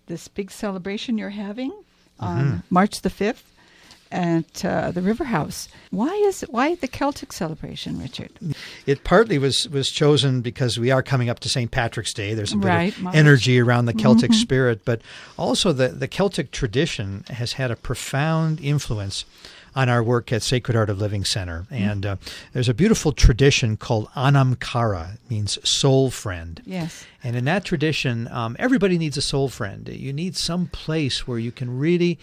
this big celebration you're having on March the 5th at the River House. Why the Celtic celebration, Richard? It partly was chosen because we are coming up to St. Patrick's Day. There's a bit of March. energy around the Celtic spirit, but also the Celtic tradition has had a profound influence on our work at Sacred Art of Living Center. And there's a beautiful tradition called Anam Cara. It means soul friend. Yes. And in that tradition, everybody needs a soul friend. You need some place where you can really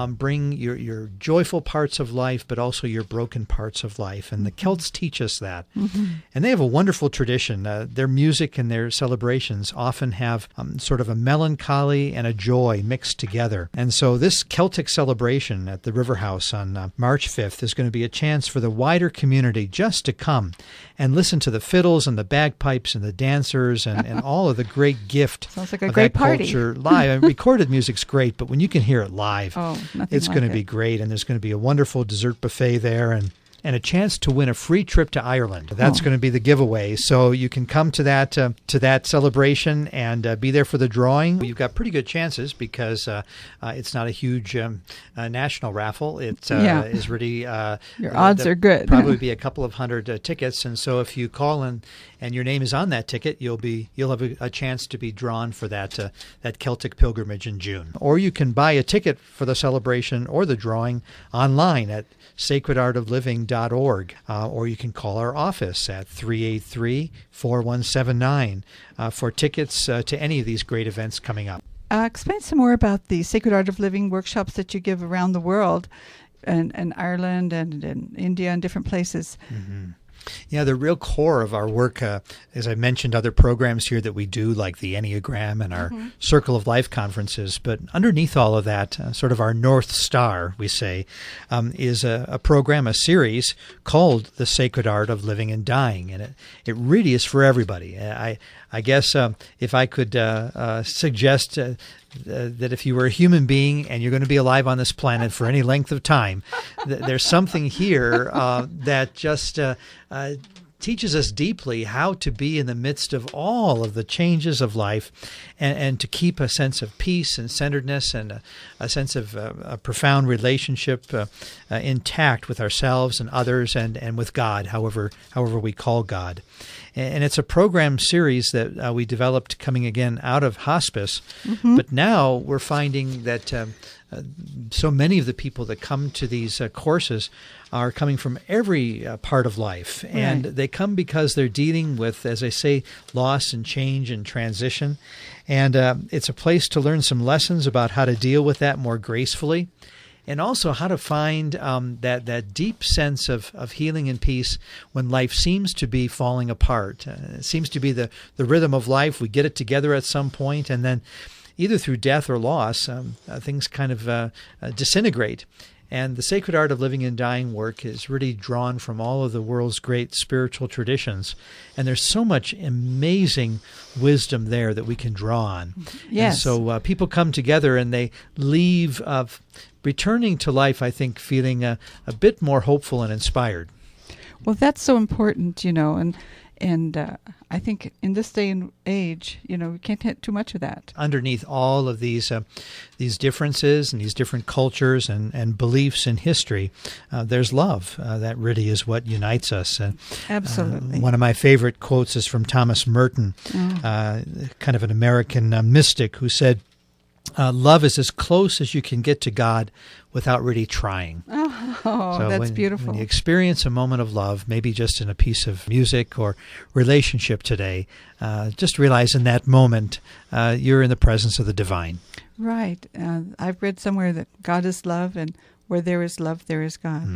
bring your joyful parts of life, but also your broken parts of life. And the Celts teach us that. And they have a wonderful tradition. Their music and their celebrations often have sort of a melancholy and a joy mixed together. And so this Celtic celebration at the River House on March 5th is going to be a chance for the wider community just to come and listen to the fiddles and the bagpipes and the dancers and all of the great gift Sounds like a of great that party. culture live. Recorded music's great, but when you can hear it live, nothing it's like going to it. be great. And there's going to be a wonderful dessert buffet there and a chance to win a free trip to Ireland. That's going to be the giveaway. So you can come to that celebration and be there for the drawing. You've got pretty good chances because it's not a huge national raffle. It is really your odds are good. Probably be a couple of hundred tickets, and so if you call and your name is on that ticket, you'll have a chance to be drawn for that Celtic pilgrimage in June. Or you can buy a ticket for the celebration or the drawing online at sacredartofliving.org, or you can call our office at 383-4179 for tickets to any of these great events coming up. Explain some more about the Sacred Art of Living workshops that you give around the world, and Ireland and in India and different places. Yeah, the real core of our work, as I mentioned, other programs here that we do, like the Enneagram and our Circle of Life conferences. But underneath all of that, sort of our North Star, we say, is a program, a series called The Sacred Art of Living and Dying. And it really is for everybody. I guess if I could suggest that if you were a human being and you're going to be alive on this planet for any length of time, there's something here that just teaches us deeply how to be in the midst of all of the changes of life and to keep a sense of peace and centeredness and a sense of a profound relationship intact with ourselves and others and with God, however we call God. And it's a program series that we developed coming again out of hospice. But now we're finding that so many of the people that come to these courses are coming from every part of life. Right. And they come because they're dealing with, as I say, loss and change and transition. And it's a place to learn some lessons about how to deal with that more gracefully. And also how to find that deep sense of healing and peace when life seems to be falling apart. It seems to be the rhythm of life. We get it together at some point, and then either through death or loss, things kind of disintegrate. And the Sacred Art of Living and Dying work is really drawn from all of the world's great spiritual traditions. And there's so much amazing wisdom there that we can draw on. Yes. And so people come together and they leave returning to life, I think, feeling a bit more hopeful and inspired. Well, that's so important, and I think in this day and age, we can't hit too much of that. Underneath all of these differences and these different cultures and beliefs in history, there's love. That really is what unites us. Absolutely. One of my favorite quotes is from Thomas Merton, kind of an American mystic, who said, love is as close as you can get to God without really trying. So that's beautiful. When you experience a moment of love, maybe just in a piece of music or relationship today, just realize in that moment you're in the presence of the divine. Right. I've read somewhere that God is love, and where there is love, there is God.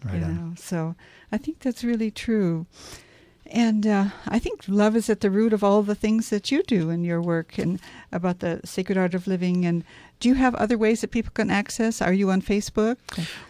Right on. So I think that's really true. And I think love is at the root of all the things that you do in your work and about the Sacred Art of Living. And do you have other ways that people can access? Are you on Facebook?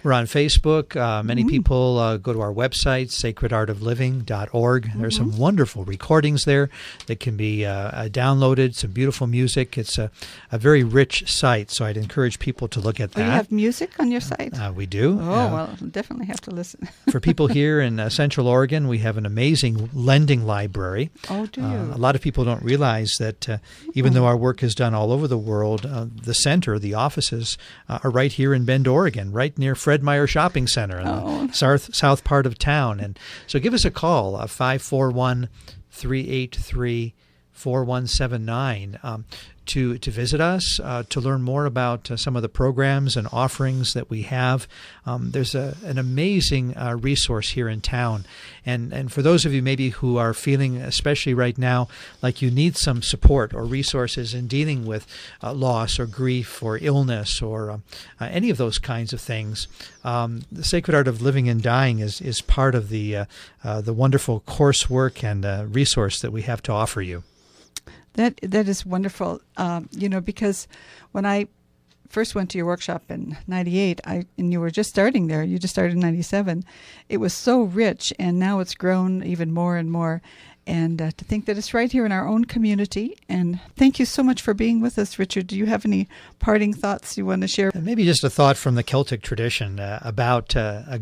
We're on Facebook. Many people go to our website, sacredartofliving.org. There's some wonderful recordings there that can be downloaded, some beautiful music. It's a very rich site, so I'd encourage people to look at that. You have music on your site? We do. Oh, well, I'll definitely have to listen. For people here in Central Oregon, we have an amazing lending library. Oh, do you? A lot of people don't realize that even though our work is done all over the world, the center, the offices are right here in Bend, Oregon, right near Fred Meyer Shopping Center in the south part of town. And so give us a call, 541-383-4179. To visit us, to learn more about some of the programs and offerings that we have. There's an amazing resource here in town. And for those of you maybe who are feeling, especially right now, like you need some support or resources in dealing with loss or grief or illness or any of those kinds of things, the Sacred Art of Living and Dying is part of the wonderful coursework and resource that we have to offer you. That is wonderful, because when I first went to your workshop in 98, and you were just starting there, you just started in 97, it was so rich, and now it's grown even more and more. And to think that it's right here in our own community. And thank you so much for being with us, Richard. Do you have any parting thoughts you want to share? Maybe just a thought from the Celtic tradition about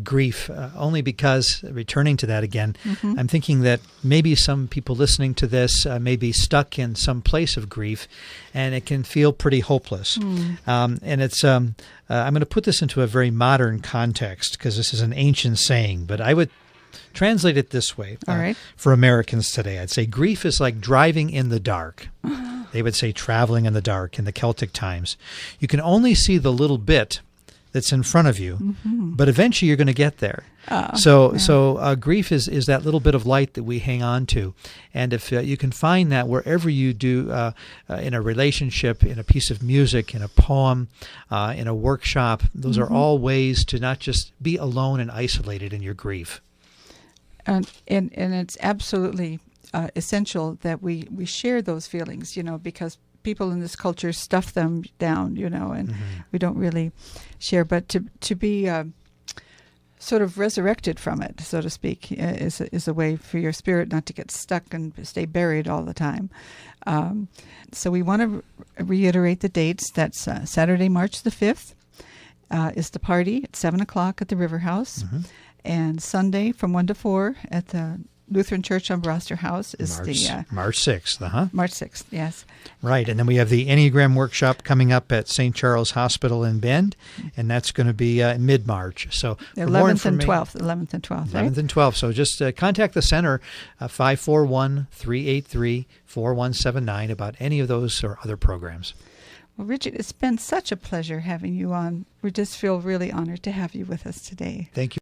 grief, only because, returning to that again, I'm thinking that maybe some people listening to this may be stuck in some place of grief, and it can feel pretty hopeless. And it's I'm going to put this into a very modern context because this is an ancient saying, but I would translate it this way. All right. For Americans today, I'd say grief is like driving in the dark. They would say traveling in the dark in the Celtic times. You can only see the little bit that's in front of you, but eventually you're going to get there. So grief is that little bit of light that we hang on to. And if you can find that wherever you do, in a relationship, in a piece of music, in a poem, in a workshop, those are all ways to not just be alone and isolated in your grief. And it's absolutely essential that we share those feelings, because people in this culture stuff them down, and we don't really share. But to be sort of resurrected from it, so to speak, is a way for your spirit not to get stuck and stay buried all the time. So we want to reiterate the dates. That's Saturday, March the 5th is the party at 7 o'clock at the River House. And Sunday from 1 to 4 at the Lutheran Church on Broster House is March 6th, March 6th, yes. Right, and then we have the Enneagram Workshop coming up at St. Charles Hospital in Bend, and that's going to be mid-March. So 11th and 12th, 11th and 12th, right? 11th and 12th. So just contact the center, 541-383-4179 about any of those or other programs. Well, Richard, it's been such a pleasure having you on. We just feel really honored to have you with us today. Thank you.